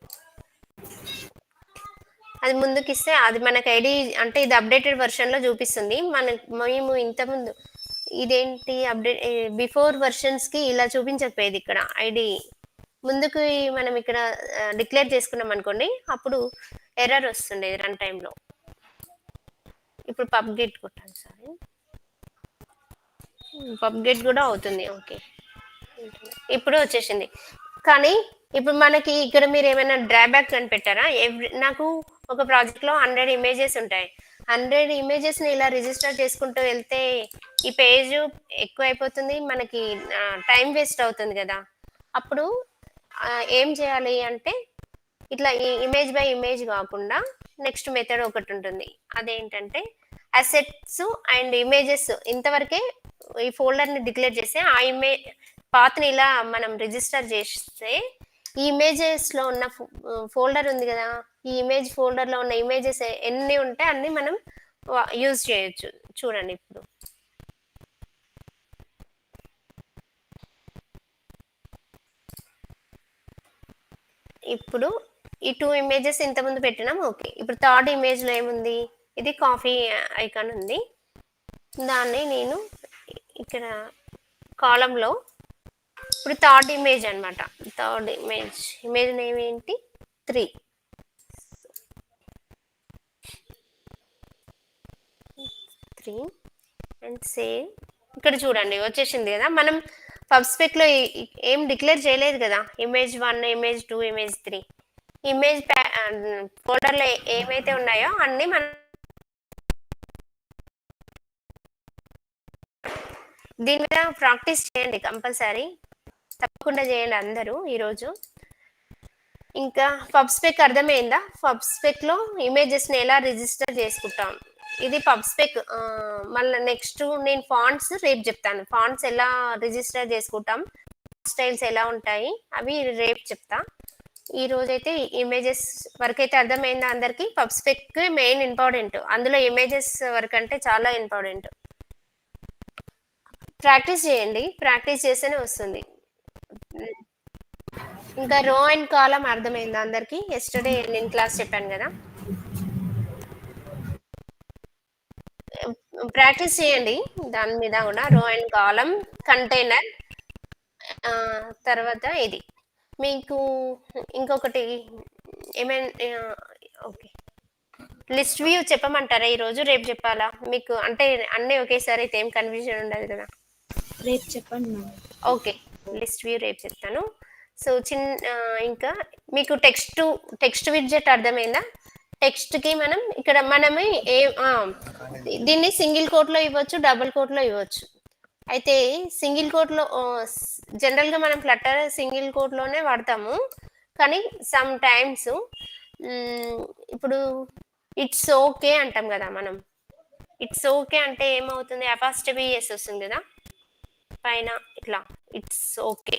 A: అది ముందుకు ఇస్తే అది మనకి ఐడి అంటే ఇది అప్డేటెడ్ వెర్షన్లో చూపిస్తుంది. మేము ఇంతకుముందు ఇదేంటి అప్డేట్ బిఫోర్ వర్షన్స్కి ఇలా చూపించకపోయేది ఇక్కడ ఐడి. ముందుకు మనం ఇక్కడ డిక్లేర్ చేసుకున్నాం అనుకోండి, అప్పుడు ఎర్రర్ వస్తుండేది రన్ టైంలో. ఇప్పుడు పబ్గెట్ కొట్టాను, సారీ, పబ్గెట్ కూడా అవుతుంది. ఓకే, ఇప్పుడు వచ్చేసింది. కానీ ఇప్పుడు మనకి ఇక్కడ మీరు ఏమైనా డ్రాబ్యాక్ కనిపెట్టారా? నాకు ఒక ప్రాజెక్ట్లో 100 ఇమేజెస్ ఉంటాయి. 100 ఇమేజెస్ని ఇలా రిజిస్టర్ చేసుకుంటూ వెళ్తే ఈ పేజ్ ఎక్కువ అయిపోతుంది, మనకి టైం వేస్ట్ అవుతుంది కదా. అప్పుడు ఏం చేయాలి అంటే, ఇట్లా ఈ ఇమేజ్ బై ఇమేజ్ కాకుండా నెక్స్ట్ మెథడ్ ఒకటి ఉంటుంది. అదేంటంటే అసెట్స్ అండ్ ఇమేజెస్ ఇంతవరకే ఈ ఫోల్డర్ని డిక్లేర్ చేస్తే ఆ పాత్ని ఇలా మనం రిజిస్టర్ చేస్తే ఈ ఇమేజెస్లో ఉన్న ఫోల్డర్ ఉంది కదా, ఈ ఇమేజ్ ఫోల్డర్లో ఉన్న ఇమేజెస్ ఎన్ని ఉంటే అన్ని మనం యూజ్ చేయొచ్చు. చూడండి ఇప్పుడు ఇప్పుడు ఈ 2 ఇమేజెస్ ఇంతకుముందు పెట్టినాం. ఓకే, ఇప్పుడు థర్డ్ ఇమేజ్లో ఏముంది, ఇది కాఫీ ఐకాన్ ఉంది. దాన్ని నేను ఇక్కడ కాలంలో ఇప్పుడు థర్డ్ ఇమేజ్ అనమాట. థర్డ్ ఇమేజ్ నేమ్ ఏంటి, 3. And save. ఇక్కడ చూడండి వచ్చేసింది కదా. మనం పబ్స్పెక్లో ఏం డిక్లేర్ చేయలేదు కదా, ఇమేజ్ 1, ఇమేజ్ 2, ఇమేజ్ 3. ఇమేజ్ ఫోల్డర్లో ఏమైతే ఉన్నాయో అన్నీ మనం దీని మీద ప్రాక్టీస్ చేయండి, కంపల్సరీ తప్పకుండా చేయండి అందరూ ఈరోజు. ఇంకా పబ్స్పెక్ అర్థమైందా? పబ్స్పెక్లో ఇమేజెస్ని ఎలా రిజిస్టర్ చేసుకుంటాం, ఇది పబ్స్పెక్. మళ్ళీ నెక్స్ట్ నేను ఫాంట్స్ రేపు చెప్తాను. ఫాంట్స్ ఎలా రిజిస్టర్ చేసుకుంటాం, స్టైల్స్ ఎలా ఉంటాయి అవి రేపు చెప్తా. ఈ రోజైతే ఇమేజెస్ వరకు అయితే అర్థమైందా అందరికి? పబ్స్పెక్ మెయిన్ ఇంపార్టెంట్, అందులో ఇమేజెస్ వరకు అంటే చాలా ఇంపార్టెంట్. ప్రాక్టీస్ చేయండి, ప్రాక్టీస్ చేస్తేనే వస్తుంది. ఇంకా రో అండ్ కాలం అర్థమైందా అందరికి? ఎస్టర్డే నేను క్లాస్ చెప్పాను కదా, ప్రాక్టీస్ చేయండి దాని మీద కూడా. రో అండ్ కాలం, కంటైనర్, తర్వాత ఇది మీకు ఇంకొకటి ఏమైనా ఓకే, లిస్ట్ వ్యూ చెప్పమంటారా ఈరోజు, రేపు చెప్పాలా మీకు? అంటే అన్నీ ఒకేసారి అయితే ఏం కన్ఫ్యూజన్ ఉండదు కదా.
B: రేపు చెప్పండి మ్యామ్.
A: ఓకే, లిస్ట్ వ్యూ రేపు చెప్తాను. సో ఇంకా మీకు టెక్స్ట్ విడ్జెట్ అర్థమైందా? టెక్స్ట్కి మనం ఇక్కడ మనమే దీన్ని సింగిల్ కోట్లో ఇవ్వచ్చు, డబుల్ కోట్లో ఇవ్వచ్చు. అయితే సింగిల్ కోట్లో జనరల్గా మనం ఫ్లటర్ సింగిల్ కోట్లోనే వాడతాము. కానీ సమ్ టైమ్స్ ఇప్పుడు ఇట్స్ ఓకే అంటాం కదా మనం. ఇట్స్ ఓకే అంటే ఏమవుతుంది, అపాస్ట్రఫీ ఎస్ వస్తుంది కదా పైన ఇట్లా, ఇట్స్ ఓకే.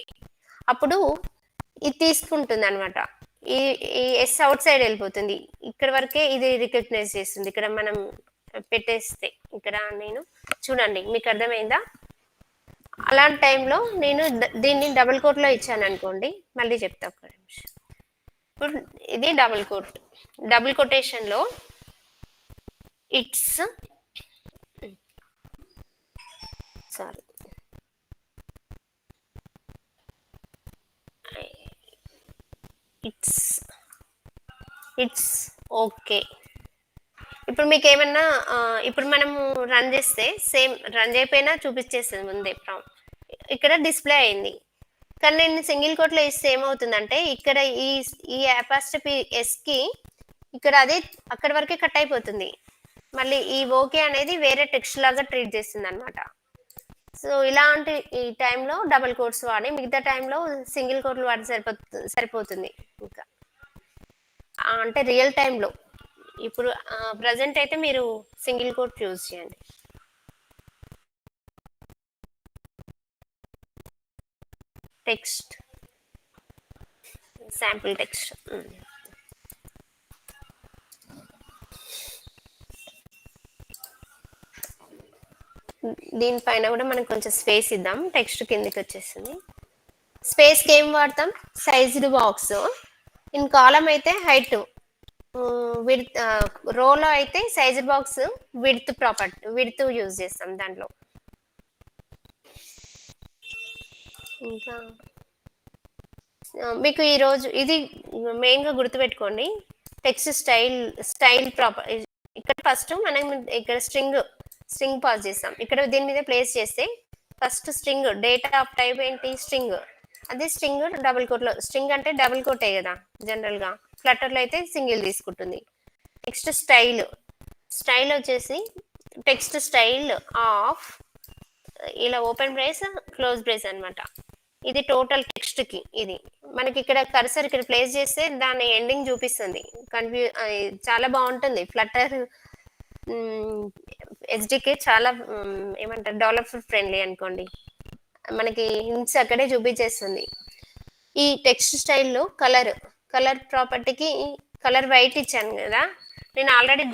A: అప్పుడు ఇది తీసుకుంటుంది అనమాట, ఈ ఎస్ అవుట్ సైడ్ వెళ్ళిపోతుంది. ఇక్కడ వరకే ఇది రికగ్నైజ్ చేస్తుంది. ఇక్కడ మనం పెట్టేస్తే ఇక్కడ నేను చూడండి, మీకు అర్థమైందా? అలాంటి టైంలో నేను దీన్ని డబుల్ కోట్లో ఇచ్చాను అనుకోండి, మళ్ళీ చెప్తా ఒక్క నిమిషం. ఇప్పుడు ఇది డబుల్ కొటేషన్లో ఇట్స్ సారీ ఇట్స్ ఓకే. ఇప్పుడు మీకు ఏమన్నా ఇప్పుడు మనము రన్ చేస్తే సేమ్ రన్ చేయకపోయినా చూపించేస్తుంది ముందే ఇక్కడ డిస్ప్లే అయింది. కానీ నేను సింగిల్ కోట్లో ఇస్తే ఏమవుతుందంటే ఇక్కడ ఈ అపాస్ట్రఫీ ఎస్కి ఇక్కడ అది అక్కడి వరకే కట్ అయిపోతుంది. మళ్ళీ ఈ ఓకే అనేది వేరే టెక్స్ట్ లాగా ట్రీట్ చేస్తుంది అనమాట. సో ఇలాంటి ఈ టైంలో డబుల్ కోట్స్ వాడి, మిగతా టైంలో సింగిల్ కోట్లు వాడి సరిపోతుంది. ఇంకా అంటే రియల్ టైంలో ఇప్పుడు ప్రజెంట్ అయితే మీరు సింగిల్ కోట్ యూజ్ చేయండి. టెక్స్ట్ శాంపుల్ టెక్స్ట్ దీనిపైన కూడా మనం కొంచెం స్పేస్ ఇద్దాం, టెక్స్ట్ కిందికి వచ్చేస్తుంది. స్పేస్కి ఏం వాడతాం? Sized box. ఇన్ కాలం అయితే హైట్, విడ్త్, రోలో అయితే sized box width property, width use చేస్తాం దాంట్లో. ఇంకా మీకు ఈరోజు ఇది మెయిన్గా గుర్తుపెట్టుకోండి, టెక్స్ట్ స్టైల్ ప్రాపర్. ఇక్కడ ఫస్ట్ మనం ఇక్కడ స్ట్రింగ్ పాస్ చేస్తాం, ఇక్కడ దీని మీద ప్లేస్ చేస్తే first string, data of type ఏంటి? స్ట్రింగ్. అదే స్ట్రింగ్ డబుల్ కోట్లో, స్ట్రింగ్ అంటే డబుల్ కోటే కదా జనరల్గా, ఫ్లటర్లో అయితే సింగిల్ తీసుకుంటుంది. నెక్స్ట్ స్టైల్ వచ్చేసి టెక్స్ట్ స్టైల్ ఆఫ్, ఇలా ఓపెన్ బ్రేస్ క్లోజ్ బ్రేస్ అనమాట. ఇది టోటల్ టెక్స్ట్ కి. ఇది మనకి ఇక్కడ కర్సర్ ఇక్కడ ప్లేస్ చేస్తే దాని ఎండింగ్ చూపిస్తుంది. చాలా బాగుంటుంది ఫ్లటర్. ఎస్డికే చాలా ఏమంటారు, డెవలపర్ ఫ్రెండ్లీ అనుకోండి. మనకి హింట్స్ అక్కడే చూపించేస్తుంది. ఈ టెక్స్ట్ స్టైల్లో కలర్ ప్రాపర్టీకి కలర్ వైట్ ఇచ్చాను కదా, నేను ఆల్రెడీ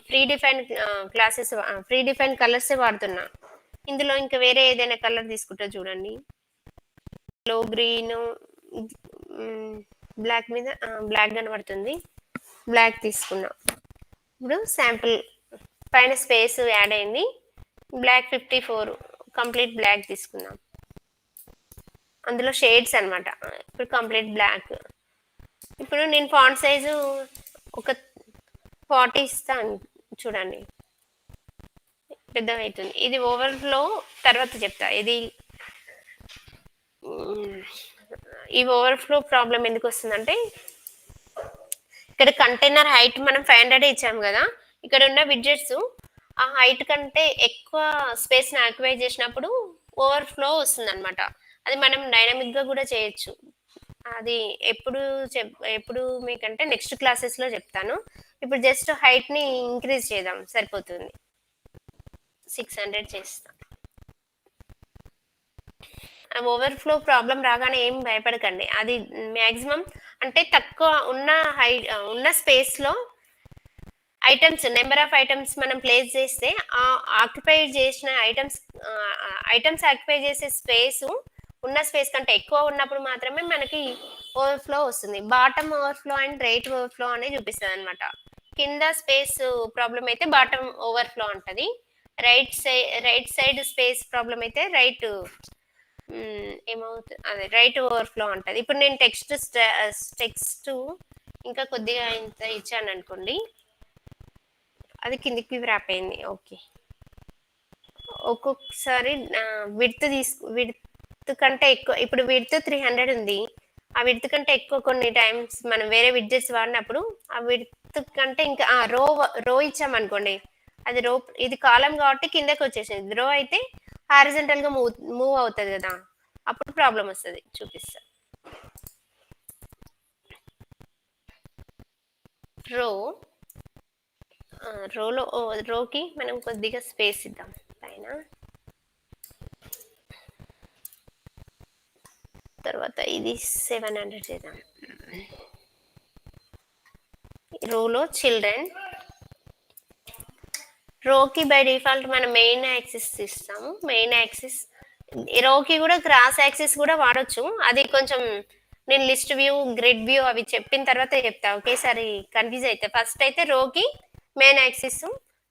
A: ఫ్రీ డిఫైన్ కలర్సే వాడుతున్నా. ఇందులో ఇంకా వేరే ఏదైనా కలర్ తీసుకుంటా చూడండి. లో గ్రీన్, బ్లాక్ మీద బ్లాక్ కనబడుతుంది, బ్లాక్ తీసుకున్నా. ఇప్పుడు శాంపుల్ పైన స్పేస్ యాడ్ అయింది, బ్లాక్ 54 కంప్లీట్ బ్లాక్ తీసుకున్నాం. అందులో షేడ్స్ అనమాట. ఇప్పుడు కంప్లీట్ బ్లాక్. ఇప్పుడు నేను ఫాంట్ సైజు ఒక 40 ఇస్తాను చూడండి, పెద్దగవుతుంది. ఇది ఓవర్ఫ్లో తర్వాత చెప్తా. ఈ ఓవర్ఫ్లో ప్రాబ్లం ఎందుకు వస్తుందంటే, ఇక్కడ కంటైనర్ హైట్ మనం 500 ఇచ్చాము కదా, ఇక్కడ ఉన్న విడ్జెట్స్ ఆ హైట్ కంటే ఎక్కువ స్పేస్ని ఆక్యుపై చేసినప్పుడు ఓవర్ఫ్లో వస్తుంది అనమాట. అది మనం డైనమిక్గా కూడా చేయొచ్చు. అది ఎప్పుడు మీకంటే నెక్స్ట్ క్లాసెస్లో చెప్తాను. ఇప్పుడు జస్ట్ హైట్ని ఇంక్రీజ్ చేద్దాం, సరిపోతుంది. 600 చేస్తాం. ఓవర్ఫ్లో ప్రాబ్లం రాగానే ఏం భయపడకండి. అది మ్యాక్సిమం అంటే తక్కువ ఉన్న స్పేస్లో ఐటమ్స్, నెంబర్ ఆఫ్ ఐటమ్స్ మనం ప్లేస్ చేస్తే ఆ ఆక్యుపై చేసిన ఐటమ్స్ ఆక్యుపై చేసే ఉన్న స్పేస్ కంటే ఎక్కువ ఉన్నప్పుడు మాత్రమే మనకి ఓవర్ఫ్లో వస్తుంది. Bottom overflow and right overflow అనేది చూపిస్తుంది అనమాట. కింద స్పేస్ ప్రాబ్లం అయితే బాటమ్ ఓవర్ఫ్లో ఉంటుంది. రైట్ సైడ్ స్పేస్ ప్రాబ్లం అయితే ఏమవుతుంది, అదే రైట్ ఓవర్ఫ్లో ఉంటుంది. ఇప్పుడు నేను టెక్స్ట్ ఇంకా కొద్దిగా ఇంత ఇచ్చాను అనుకోండి, అది కిందికి వ్రాప్ అయింది. ఓకే, ఒక్కొక్కసారి విడ్త్ కంటే ఎక్కువ, ఇప్పుడు విడ్త్ 300 ఉంది, ఆ విడ్త్ కంటే ఎక్కువ కొన్ని టైమ్స్ మనం వేరే విడ్జెట్స్ వాడినప్పుడు ఆ విడ్త్ కంటే ఇంకా రో ఇచ్చామనుకోండి, అది ఇది కాలం కాబట్టి కిందకి వచ్చేసింది. రో అయితే హారిజంటల్ గా మూవ్ అవుతుంది కదా, అప్పుడు ప్రాబ్లం వస్తుంది. చూపిస్తా. రోకి మనం కొద్దిగా స్పేస్ ఇద్దాం పైన. తర్వాత ఇది 700 చేద్దాం. రోలో చిల్డ్రన్, రోకి బై డిఫాల్ట్ మనం మెయిన్ యాక్సిస్ ఇస్తాము. మెయిన్ యాక్సిస్, రోకి కూడా క్రాస్ యాక్సిస్ కూడా వాడచ్చు. అది కొంచెం నేను లిస్ట్ వ్యూ, గ్రిడ్ వ్యూ అవి చెప్పిన తర్వాత చెప్తా, ఒకేసారి కన్ఫ్యూజ్ అయితే. ఫస్ట్ అయితే రోకి మెయిన్ యాక్సిస్,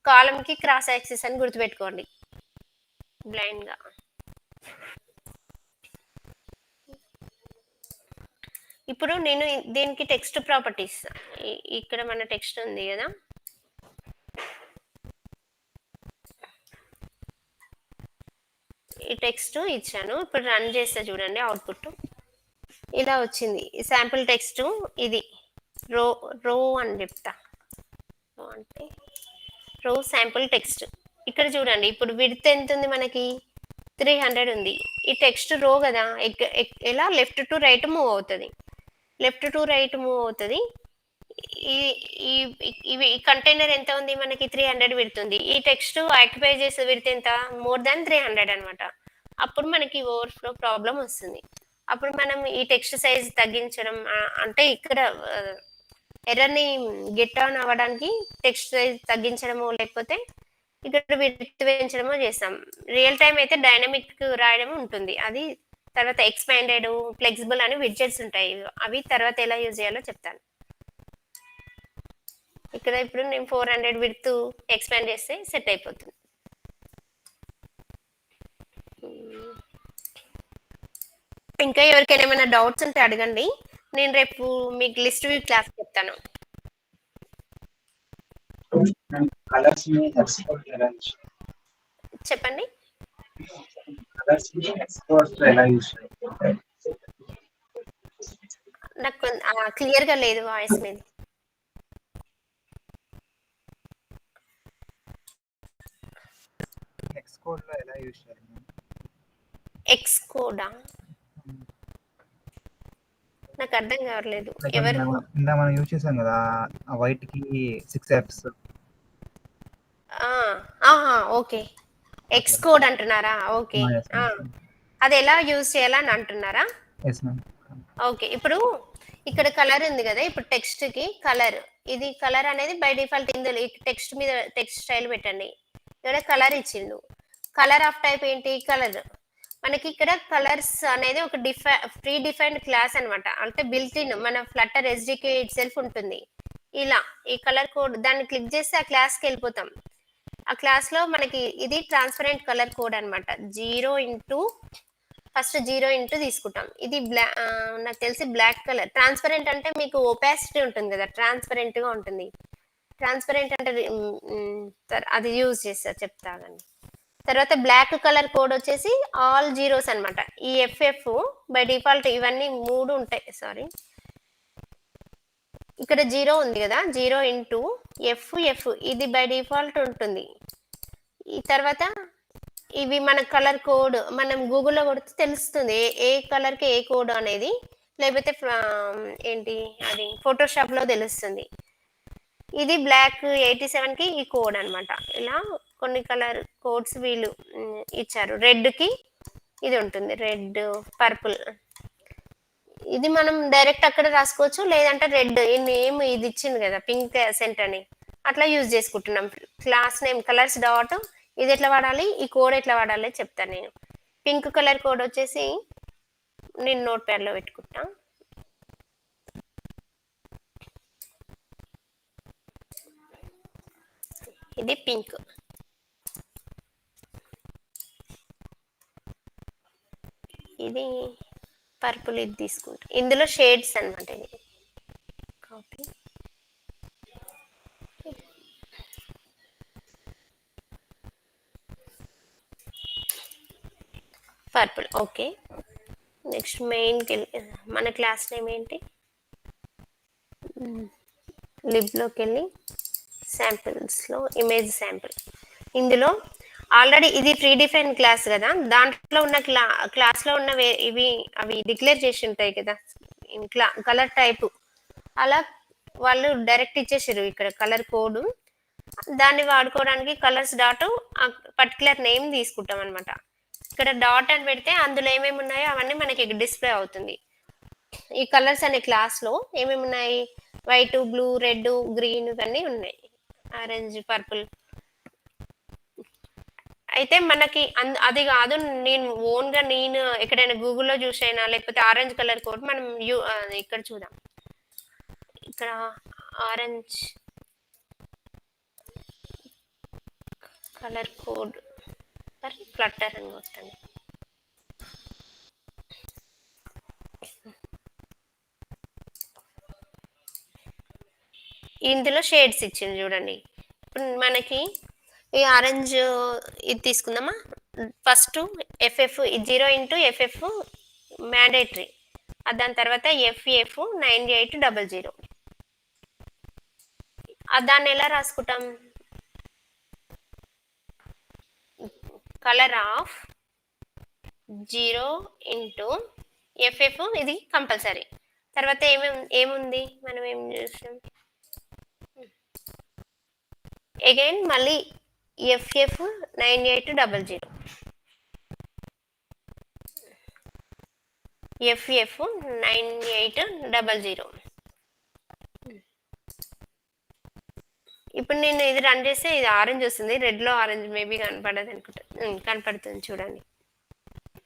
A: కాలంకి క్రాస్ యాక్సిస్ అని గుర్తుపెట్టుకోండి బ్లైండ్గా. ఇప్పుడు నేను దీనికి టెక్స్ట్ ప్రాపర్టీస్, ఇక్కడ మన టెక్స్ట్ ఉంది కదా, ఈ టెక్స్ట్ ఇచ్చాను. ఇప్పుడు రన్ చేస్తే చూడండి, అవుట్పుట్ ఇలా వచ్చింది. శాంపుల్ టెక్స్ట్ ఇది రో అని చెప్తా. అంటే రో శాంపుల్ టెక్స్ట్. ఇక్కడ చూడండి, ఇప్పుడు విడ్త్ ఎంత ఉంది మనకి? 300 ఉంది. ఈ టెక్స్ట్ రో కదా, ఎలా లెఫ్ట్ టు రైట్ మూవ్ అవుతుంది. ఈ కంటైనర్ ఎంత ఉంది మనకి? 300 విడుతుంది. ఈ టెక్స్ట్ ఆక్యుపై చేసే విడత ఎంత? మోర్ దాన్ 300 అనమాట. అప్పుడు మనకి ఓవర్ఫ్లో ప్రాబ్లం వస్తుంది. అప్పుడు మనం ఈ టెక్స్ట్ సైజ్ తగ్గించడం, అంటే ఇక్కడ ఎర్రర్ని గెట్ ఆన్ అవ్వడానికి టెక్స్ట్ సైజ్ తగ్గించడము, లేకపోతే ఇక్కడ విడ్త్ పెంచడమో చేస్తాం. రియల్ టైమ్ అయితే డైనమిక్ రాయడం ఉంటుంది. అది తర్వాత ఎక్స్పాండెడ్, ఫ్లెక్సిబుల్ అని విడ్జెట్స్ ఉంటాయి. అవి తర్వాత ఎలా యూజ్ చేయాలో చెప్తాను. ఇక్కడ ఇప్పుడు నేను 400 విడ్త్ ఎక్స్పాండ్ చేస్తే సెట్ అయిపోతుంది. ఇంకా ఎవరికైనా ఏమైనా డౌట్స్ ఉంటే అడగండి. నేను రేపు మీకు లిస్ట్ వ్యూ క్లాస్ చెప్తాను.
C: కలర్స్ ని ఎక్స్పోర్ట్ ఎలా యూస్
A: చెప్పండి.
C: కలర్స్ ని ఎక్స్పోర్ట్ ఎలా యూస్
A: నాకు క్లియర్ గా లేదు వాయిస్ మీద.
C: ఎక్స్పోర్ట్ లో ఎలా యూస్ చేయాలి?
A: ఎక్స్ కోడా నాకు అర్థం కావట్లేదు.
C: Like
A: ఎవరు
C: ఇందా మనం యూస్ చేసాం కదా ఆ వైట్ కి 6 Fs.
A: ఓకే, ఎక్స్ కోడ్ అంటున్నారా? Okay,
C: yes, yes.
A: అది ఎలా యూజ్ చేయాలని అంటున్నారా?
C: Yes ma'am.
A: ఓకే, ఇప్పుడు ఇక్కడ కలర్ ఉంది కదా, ఇప్పుడు టెక్స్ట్ కి కలర్, ఇది కలర్ అనేది బై డిఫాల్ట్ ఇందులో టెక్స్ట్ మీద టెక్స్ట్ స్టైల్ పెట్టండి. ఇక్కడ కలర్ ఇచ్చిండు. కలర్ ఆఫ్ టైప్ ఏంటి? కలర్. మనకి ఇక్కడ కలర్స్ అనేది ఒక ప్రీ డిఫైన్డ్ క్లాస్ అన్నమాట. అంటే బిల్ట్ ఇన్ మన ఫ్లటర్ ఎస్డికే ఇట్ సెల్ఫ్ ఉంటుంది. ఇలా ఈ కలర్ కోడ్ దాన్ని క్లిక్ చేస్తే ఆ క్లాస్ కి వెళ్ళిపోతాం. ఆ క్లాస్ లో మనకి ఇది ట్రాన్స్పరెంట్ కలర్ కోడ్ అన్నమాట. 0 ఫస్ట్ 0 తీసుకుంటాం. ఇది నాకు తెలిసి బ్లాక్ కలర్. ట్రాన్స్పరెంట్ అంటే మీకు ఒపాసిటీ ఉంటుంది కదా, ట్రాన్స్పరెంట్ గా ఉంటుంది. ట్రాన్స్పరెంట్ అంటే అది యూజ్ చేస్తా చెప్తాగండి. తర్వాత బ్లాక్ కలర్ కోడ్ వచ్చేసి ఆల్ జీరోస్ అన్నమాట. ఈ ఎఫ్ఎఫ్ బై డిఫాల్ట్ ఇవన్నీ 3 ఉంటాయి. సారీ, ఇక్కడ 0 ఉంది కదా, 0 ఎఫ్ ఇది బై డిఫాల్ట్ ఉంటుంది. ఈ తర్వాత ఇవి మన కలర్ కోడ్ మనం గూగుల్లో కొడితే తెలుస్తుంది ఏ కలర్ కి ఏ కోడ్ అనేది, లేకపోతే ఏంటి అది ఫోటోషాప్ లో తెలుస్తుంది. ఇది బ్లాక్ 87 కి ఈ కోడ్ అన్నమాట. ఇలా కొన్ని కలర్ కోడ్స్ వీళ్ళు ఇచ్చారు. రెడ్ కి ఇది ఉంటుంది, రెడ్, పర్పుల్. ఇది మనం డైరెక్ట్ అక్కడ రాసుకోవచ్చు, లేదంటే రెడ్ ఈ నేమ్ ఇది ఇచ్చింది కదా పింక్ సెంట్ అని, అట్లా యూజ్ చేసుకుంటున్నాం. క్లాస్ నేమ్ కలర్స్ డాట్, ఇది ఎట్లా వాడాలి, ఈ కోడ్ ఎట్లా వాడాలి చెప్తాను నేను. పింక్ కలర్ కోడ్ వచ్చేసి నేను నోట్ ప్యాడ్ లో పెట్టుకుంటా. ఇది పింక్. ఇది పర్పుల్. ఇది తీసుకుంటా. ఇందులో షేడ్స్ అన్నమాట. ఇది కాపీ. పర్పుల్. ఓకే, నెక్స్ట్ మెయిన్కి మన క్లాస్ నేమ్ ఏంటి, లిబ్లోకి వెళ్ళి శాంపిల్స్లో ఇమేజ్ శాంపిల్. ఇందులో ఆల్రెడీ ఇది ప్రీ డిఫైన్ క్లాస్ కదా, దాంట్లో ఉన్న క్లాస్లో ఉన్న ఇవి అవి డిక్లేర్ చేసి ఉంటాయి కదా కలర్ టైప్, అలా వాళ్ళు డైరెక్ట్ ఇచ్చేసారు ఇక్కడ కలర్ కోడ్. దాన్ని వాడుకోవడానికి కలర్స్ డాట్ పర్టికులర్ నేమ్ తీసుకుంటాం అనమాట. ఇక్కడ డాట్ అని పెడితే అందులో ఏమేమి ఉన్నాయో అవన్నీ మనకి డిస్ప్లే అవుతుంది. ఈ కలర్స్ అనే క్లాస్ లో ఏమేమి ఉన్నాయి, వైట్, బ్లూ, రెడ్, గ్రీన్ ఇవన్నీ ఉన్నాయి, ఆరెంజ్, పర్పుల్. అయితే మనకి అది కాదు, నేను ఓన్ గా నేను ఎక్కడైనా గూగుల్లో చూసైనా లేకపోతే ఆరెంజ్ కలర్ కోడ్ మనం ఇక్కడ చూద్దాం. ఇక్కడ ఆరెంజ్ కలర్ కోడ్ ఫ్లటర్ అని వస్తుంది. ఇందులో షేడ్స్ ఇచ్చింది చూడండి. ఇప్పుడు మనకి ఈ ఆరెంజ్ ఇది తీసుకుందామా. ఫస్ట్ ఎఫ్ఎఫ్ 0 ఎఫ్ఎఫ్ మ్యాండేటరీ, దాని తర్వాత ఎఫ్ఎఫ్ 9800. దాన్ని ఎలా రాసుకుంటాం, కలర్ ఆఫ్ 0 ఎఫ్ఎఫ్ ఇది కంపల్సరీ. తర్వాత ఏముంది మనం ఏం చూసాం, అగైన్ మళ్ళీ ఎఫ్ఎఫ్ 9800 ఎఫ్ఎఫ్ 9800. ఇప్పుడు నేను ఇది రన్ చేస్తే ఇది ఆరెంజ్ వస్తుంది. రెడ్‌లో ఆరెంజ్ మేబీ కనపడదు అనుకుంటా. కనపడుతుంది చూడండి.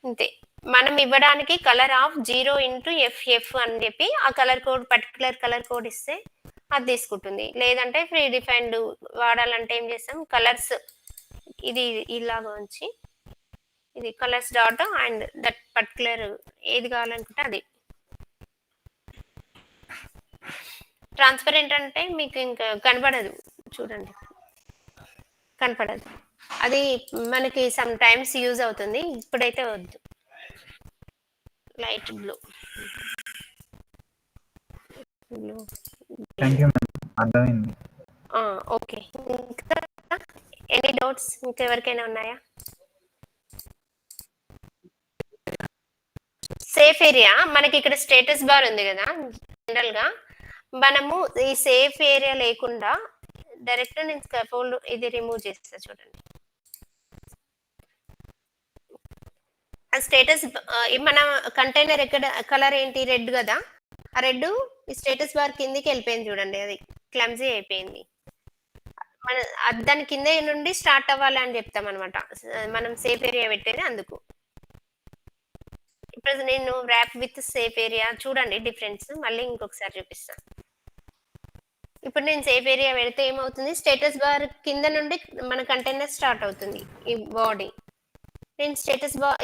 A: అంతే. మనం ఇవ్వడానికి కలర్ ఆఫ్ 0/FF అని చెప్పి ఆ colour code particular colour code ఇస్తే అది తీసుకుంటుంది. లేదంటే ప్రీ డిఫైన్డ్ వాడాలంటే ఏం చేస్తాం కలర్స్ ఇది ఇలాగా ఉంచి ఇది colours dot and that particular ఏది కావాలనుకుంటే అది. ట్రాన్స్పరెంట్ అంటే మీకు ఇంకా కనపడదు చూడండి. కనపడదు. అది మనకి సమ్ టైమ్స్ యూజ్ అవుతుంది. ఇప్పుడైతే వద్దు. Light blue. Blue.
C: Thank you madam, అర్థమైంది.
A: ఓకే. ఇంకా ఎనీ డౌట్స్ ఇంకెవరికైనా ఉన్నాయా? సేఫ్ ఏరియా మనకి ఇక్కడ స్టేటస్ బార్ ఉంది కదా జనరల్ గా మనము ఈ సేఫ్ ఏరియా లేకుండా డైరెక్ట్ నేను స్కాఫోల్డ్ ఇది రిమూవ్ చేస్తా చూడండి. ఆ స్టేటస్ మన కంటైనర్ ఎక్కడ కలర్ ఏంటి రెడ్ కదా, ఆ రెడ్ ఈ స్టేటస్ బార్ కిందికి వెళ్ళిపోయింది చూడండి, అది క్లమ్జీ అయిపోయింది. మన దాని కింద నుండి స్టార్ట్ అవ్వాలి అని చెప్తాం అనమాట మనం సేఫ్ ఏరియా పెట్టేది అందుకు. ఇప్పుడు నేను ర్యాప్ విత్ సేఫ్ ఏరియా చూడండి డిఫరెన్స్ మళ్ళీ ఇంకొకసారి చూపిస్తాను. ఇప్పుడు నేను సేఫ్ ఏరియా పెడితే ఏమవుతుంది స్టేటస్ బార్ కింద నుండి మన కంటైనర్ స్టార్ట్ అవుతుంది ఈ బాడీ. నేను స్టేటస్ బార్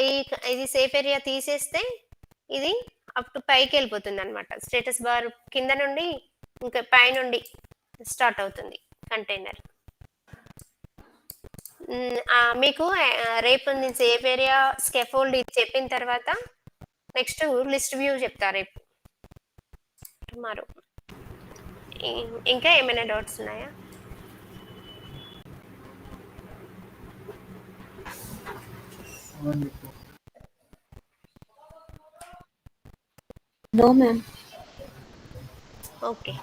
A: ఇది సేఫ్ ఏరియా తీసేస్తే ఇది అప్ టు పైకి వెళ్ళిపోతుంది అనమాట. స్టేటస్ బార్ కింద నుండి ఇంకా పై నుండి స్టార్ట్ అవుతుంది కంటైనర్. మీకు రేపు నేను సేఫ్ ఏరియా స్కాఫోల్డ్ ఇది చెప్పిన తర్వాత నెక్స్ట్ లిస్ట్ వ్యూ చెప్తా రేపు టుమారో. ఇంకా ఏమైనా డౌట్స్ ఉన్నాయా?
B: No ma'am.
A: ఓకే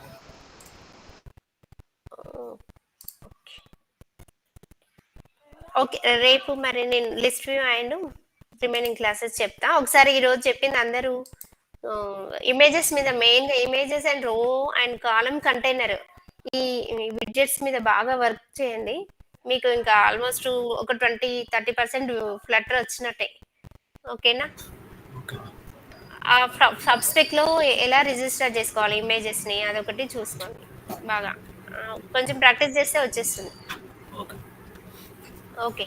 A: ఓకే రేపు మరి నేను list view and remaining classes చెప్తా. ఒకసారి ఈరోజు చెప్పింది అందరూ ఇమేజెస్ మీద మెయిన్గా ఇమేజెస్ అండ్ రో అండ్ కాలమ్ కంటైనర్ ఈ విడ్జెట్స్ మీద బాగా వర్క్ చేయండి. మీకు ఇంకా ఆల్మోస్ట్ ఒక 20-30% ఫ్లటర్ వచ్చినట్టే. ఓకేనా? ఆ సబ్స్పెక్లో ఎలా రిజిస్టర్ చేసుకోవాలి ఇమేజెస్ని అదొకటి చూసుకోండి బాగా. కొంచెం ప్రాక్టీస్ చేస్తే వచ్చేస్తుంది. Okay okay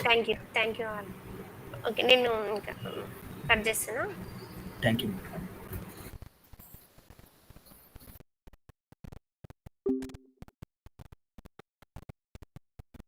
A: thank you all. Okay నేను ఇంకా కట్ చేస్తున్నా.
D: Thank you.